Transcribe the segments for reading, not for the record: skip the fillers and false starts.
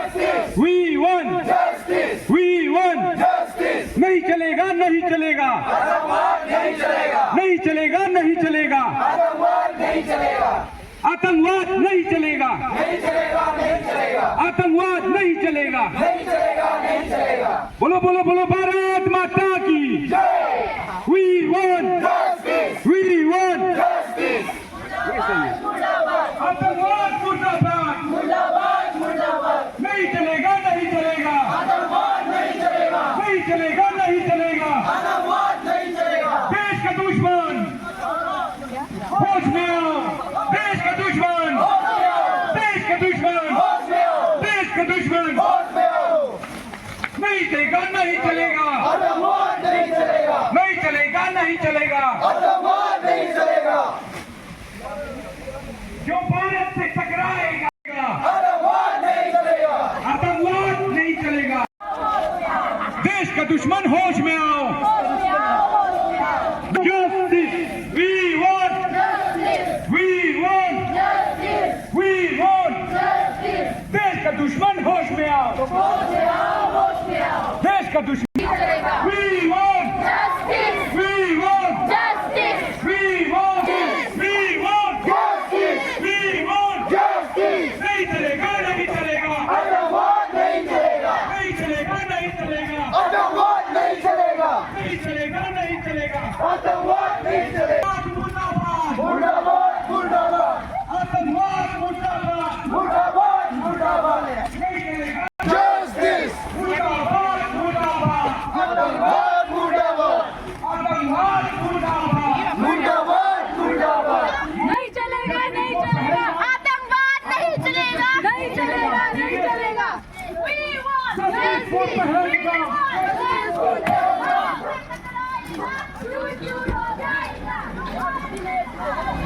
We want, we want, नहीं चलेगा, नहीं चलेगा, नहीं चलेगा, नहीं चलेगा, नहीं चलेगा, आतंकवाद नहीं चलेगा, आतंकवाद नहीं चलेगा, बोलो बोलो बोलो भारत माता की। We want, we want, आतंकवाद मुर्दाबाद, नहीं चलेगा, नहीं चलेगा, नहीं चलेगा, नहीं चलेगा, देश का दुश्मन होश में आओ, देश का दुश्मन, देश का दुश्मन, देश का दुश्मन, नहीं चलेगा, नहीं चलेगा, नहीं चलेगा, नहीं चलेगा, जो भारत से टकराएगा आतंकवाद नहीं चलेगा, देश का दुश्मन होश में आओ। Justice, we want, we want, we want, देश का दुश्मन होश में आओ, देश का दुश्मन। We want, we want, we want, we want, we want, नहीं चलेगा, नहीं चलेगा, नहीं चलेगा, नहीं चलेगा, नहीं चलेगा, नहीं चलेगा, नहीं चलेगा, नहीं चलेगा, आतंकवाद मुर्दाबाद, मुर्दाबाद, मुर्दाबाद, आतंकवाद मुर्दाबाद, मुर्दाबाद, मुर्दाबाद, नहीं चलेगा, जस्टिस मुर्दाबाद, मुर्दाबाद, आतंकवाद मुर्दाबाद, आतंकवाद मुर्दाबाद, मुर्दाबाद, मुर्दाबाद, नहीं चलेगा, नहीं चलेगा, आतंकवाद नहीं चलेगा, नहीं चलेगा, नहीं चलेगा। We want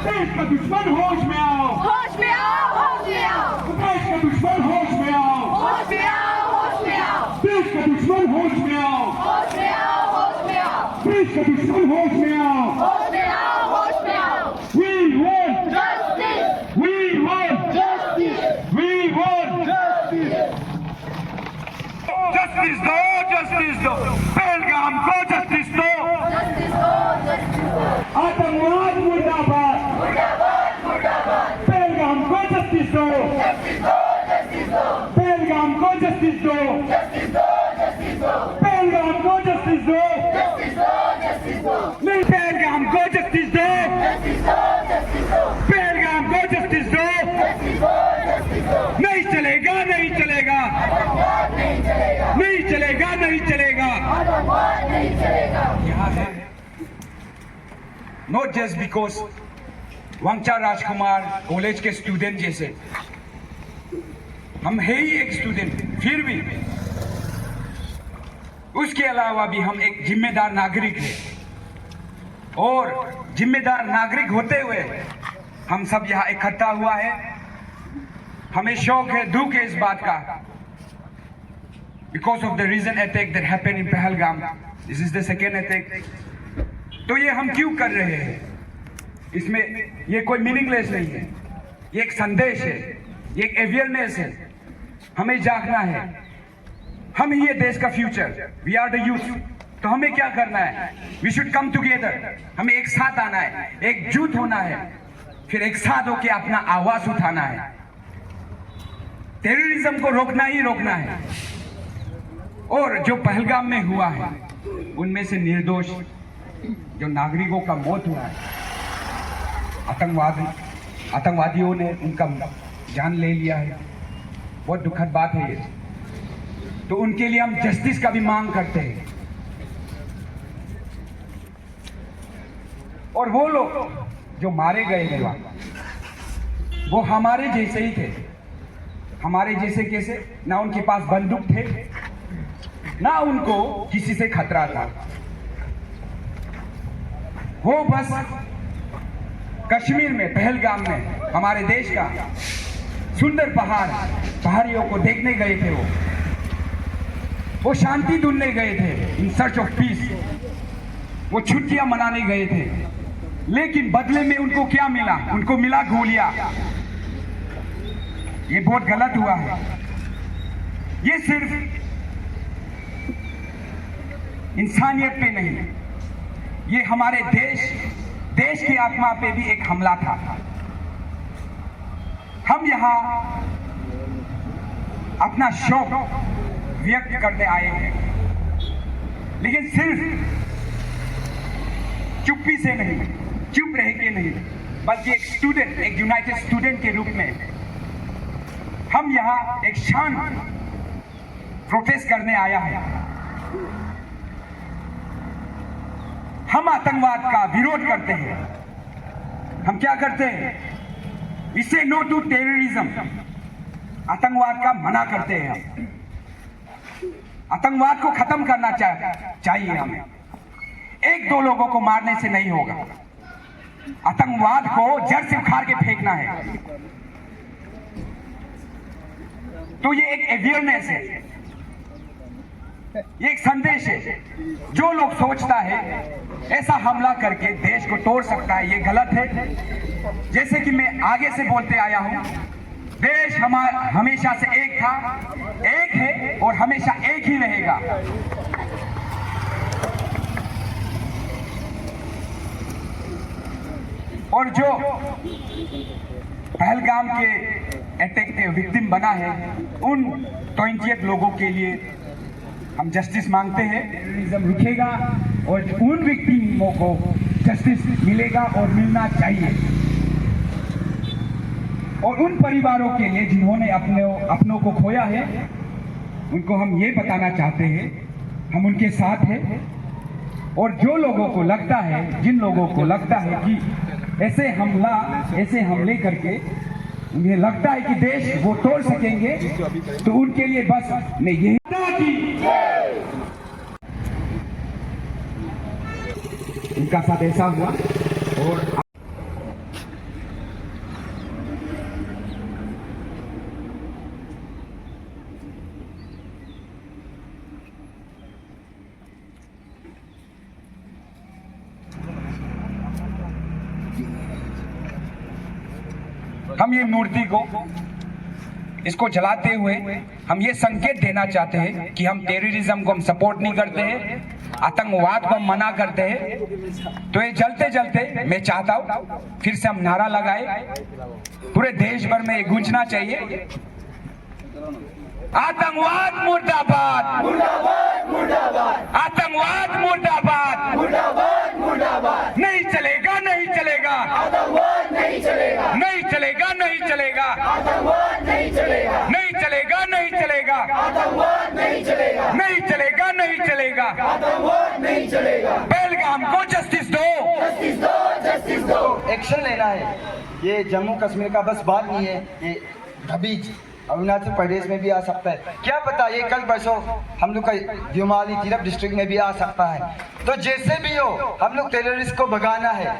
देश का दुश्मन होश में आओ, होश में आओ, होश में आओ, देश का दुश्मन होश में आओ, होश में आओ, होश में आओ, देश का दुश्मन होश में आओ, होश में आओ, होश में आओ, देश का दुश्मन होश में आओ। होश में आओ, होश में आओ। We want, Justice, we want, justice, we want, justice दो, justice दो, पहलगाम को justice दो, justice हो, justice हो, आतंकवाद मुर्दाबाद, मुर्दाबाद, मुर्दाबाद, पहलगाम को justice दो, justice हो, justice हो, पहलगाम को justice दो, justice हो, justice हो, पहलगाम को justice दो, justice हो, justice हो, नहीं पहलगाम को justice दो, justice हो, justice हो, पहलगाम को justice दो, justice हो, justice हो, नहीं चलेगा, नहीं चलेगा, आतंकवाद नहीं चलेगा, नहीं चलेगा, नहीं चलेगा। आतंकवाद नहीं चलेगा। यहाँ है not just because Wangcha Rajkumar college के स्टूडेंट जैसे हम है ही एक स्टूडेंट, फिर भी उसके अलावा भी हम एक जिम्मेदार नागरिक हैं और जिम्मेदार नागरिक होते हुए हम सब यहाँ इकट्ठा हुआ है। हमें शौक है, दुख है इस बात का, because of the reason attack that happened in Pahalgam, this is the second attack. तो ये हम क्यों कर रहे हैं, इसमें ये कोई मीनिंगलेस नहीं है, ये एक संदेश है, ये एक अवेयरनेस है। हमें जागना है, हम ही ये देश का future, we are the youth. तो हमें क्या करना है, वी शुड कम टुगेदर, हमें एक साथ आना है, एकजुट होना है, फिर एक साथ होकर अपना आवाज उठाना है। टेररिज्म को रोकना ही रोकना है। और जो पहलगाम में हुआ है उनमें से निर्दोष जो नागरिकों का मौत हुआ है, आतंकवादियों ने उनका जान ले लिया है, बहुत दुखद बात है ये। तो उनके लिए हम जस्टिस का भी मांग करते हैं। और वो लोग जो मारे गए थे वहां, वो हमारे जैसे ही थे। हमारे जैसे कैसे, ना उनके पास बंदूक थे, ना उनको किसी से खतरा था। वो बस कश्मीर में, पहलगाम में, हमारे देश का सुंदर पहाड़ियों को देखने गए थे। वो शांति ढूंढने गए थे, इन सर्च ऑफ पीस। वो छुट्टियां मनाने गए थे, लेकिन बदले में उनको क्या मिला? उनको मिला गोलियां। ये बहुत गलत हुआ है। सिर्फ इंसानियत पे नहीं, ये हमारे देश की आत्मा पे भी एक हमला था। हम यहाँ अपना शौक व्यक्त करने आए हैं, लेकिन सिर्फ चुप्पी से नहीं, चुप रह के नहीं, बल्कि एक यूनाइटेड स्टूडेंट के रूप में हम यहाँ एक शांत प्रोटेस्ट करने आया है। हम आतंकवाद का विरोध करते हैं। हम क्या करते हैं? वी से नो टू टेररिज्म। आतंकवाद का मना करते हैं हम। आतंकवाद को खत्म करना चाहिए हमें। एक दो लोगों को मारने से नहीं होगा, आतंकवाद को जड़ से उखाड़ के फेंकना है। तो ये एक अवेयरनेस है, ये एक संदेश है। जो लोग सोचता है ऐसा हमला करके देश को तोड़ सकता है, ये गलत है। जैसे कि मैं आगे से बोलते आया हूं, देश हमारा हमेशा से एक था, एक है और हमेशा एक ही रहेगा। और जो पहलगाम के अटैक के विक्टिम बना है, उन 28 लोगों के लिए हम जस्टिस मांगते हैं। टेररिज्म रुकेगा और उन विक्टिमों को जस्टिस मिलेगा और मिलना चाहिए। और उन परिवारों के लिए जिन्होंने अपनों को खोया है, उनको हम ये बताना चाहते हैं, हम उनके साथ हैं। और जो लोगों को लगता है, जिन लोगों को लगता है कि ऐसे हमले करके उन्हें लगता है कि देश वो तोड़ सकेंगे, तो उनके लिए बस मैं यही उनका साथ ऐसा हुआ। और हम ये मूर्ति को इसको जलाते हुए हम ये संकेत देना चाहते हैं कि हम टेररिज्म को हम सपोर्ट नहीं करते हैं, आतंकवाद को हम मना करते हैं। तो ये जलते जलते मैं चाहता हूँ फिर से हम नारा लगाए, पूरे देश भर में ये गूंजना चाहिए, आतंकवाद मुर्दाबाद, मुर्दाबाद, मुर्दाबाद, आतंकवाद मुर्दाबाद, मुर्दाबाद, मुर्दाबाद, नहीं चलेगा, नहीं चलेगा, आतंकवाद नहीं चलेगा, नहीं चलेगा, नहीं चलेगा, आतंकवाद नहीं चलेगा, नहीं चलेगा, नहीं चलेगा, आतंकवाद नहीं चलेगा, नहीं चलेगा, नहीं चलेगा, आतंकवाद नहीं चलेगा। पहलगाम को जस्टिस दो, जस्टिस दो, जस्टिस दो। एक्शन लेना है। ये जम्मू कश्मीर का बस बात नहीं है, ये कभी अरुणाचल प्रदेश में भी आ सकता है। क्या पता ये कल परसों हम लोग का देवमाली तीरथ डिस्ट्रिक्ट में भी आ सकता है। तो जैसे भी हो हम लोग टेररिस्ट को भगाना है।